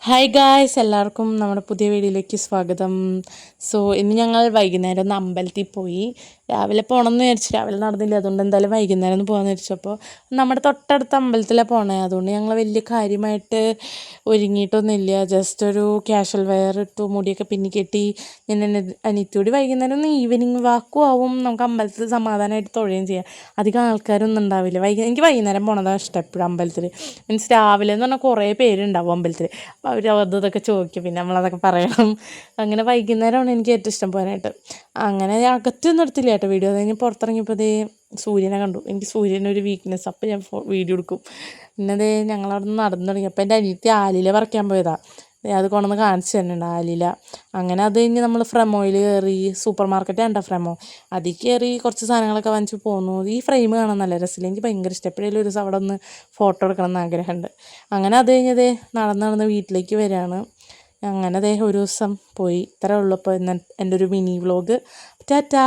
Hi guys, എല്ലാവർക്കും നമ്മുടെ പുതിയ വീഡിയോയിലേക്ക് സ്വാഗതം. ഇന്ന് ഞങ്ങൾ വൈകുന്നേരം ഒന്ന് അമ്പലത്തിൽ പോയി. രാവിലെ പോകണമെന്ന് വിചാരിച്ചു, രാവിലെ നടന്നില്ല. അതുകൊണ്ട് എന്തായാലും വൈകുന്നേരം ഒന്ന് പോകാമെന്ന് വിചാരിച്ചപ്പോൾ നമ്മുടെ തൊട്ടടുത്ത അമ്പലത്തിലാണ് പോണേ. അതുകൊണ്ട് ഞങ്ങൾ വലിയ കാര്യമായിട്ട് ഒരുങ്ങിയിട്ടൊന്നുമില്ല. ജസ്റ്റ് ഒരു ക്യാഷ്വൽ വെയർ ഇട്ടു, മുടിയൊക്കെ പിന്നി കെട്ടി. ഞാൻ അനിയത്തിയോട് വൈകുന്നേരം ഒന്ന് ഈവനിങ് വാക്കും ആവും, നമുക്ക് അമ്പലത്തിൽ സമാധാനമായിട്ട് തൊഴുകയും ചെയ്യാം. അധികം ആൾക്കാരൊന്നും ഉണ്ടാവില്ല. എനിക്ക് വൈകുന്നേരം പോണതാണ് ഇഷ്ടം എപ്പോഴും അമ്പലത്തിൽ. മീൻസ് രാവിലെ എന്ന് പറഞ്ഞാൽ കുറേ പേരുണ്ടാവും അമ്പലത്തിൽ. അപ്പോൾ അവർ ഇതൊക്കെ ചോദിക്കും, പിന്നെ നമ്മളതൊക്കെ പറയണം. അങ്ങനെ വൈകുന്നേരമാണ് എനിക്ക് ഏറ്റവും ഇഷ്ടം പോകാനായിട്ട്. അങ്ങനെ അകത്തൊന്നും എടുത്തില്ല കേട്ടോ വീഡിയോ. അത് കഴിഞ്ഞ് പുറത്തിറങ്ങിയപ്പോൾ സൂര്യനെ കണ്ടു. എനിക്ക് സൂര്യനൊരു വീക്ക്നെസ്, അപ്പോൾ ഞാൻ വീഡിയോ എടുക്കും. പിന്നെ ഞങ്ങളവിടെ നിന്ന് നടന്നു തുടങ്ങിയപ്പോൾ എൻ്റെ അനിയത്തി ആലില പറിക്കാൻ പോയതാണ്. അത് കൊണ്ടുവന്ന് കാണിച്ചു തരുന്നുണ്ട് ആലില. അങ്ങനെ അത് കഴിഞ്ഞ് നമ്മൾ ഫ്രെമോയിൽ കയറി. സൂപ്പർ മാർക്കറ്റ് കണ്ട ഫ്രെമോ, അതിൽ കയറി കുറച്ച് സാധനങ്ങളൊക്കെ വാങ്ങിച്ച് പോന്നു. ഈ ഫ്രെയിം കാണാൻ നല്ല രസമില്ല, എനിക്ക് ഭയങ്കര ഇഷ്ടം. എപ്പോഴേലും ഒരു ദിവസം അവിടെ ഒന്ന് ഫോട്ടോ എടുക്കണം എന്ന് ആഗ്രഹമുണ്ട്. അങ്ങനെ അത് കഴിഞ്ഞ് നടന്ന് വീട്ടിലേക്ക് വരികയാണ്. അങ്ങനെ ഒരു ദിവസം പോയി. ഇത്രേ ഉള്ളൂ ഇപ്പോൾ എൻ്റെ ഒരു മിനി വ്ലോഗ്. ടാറ്റാ.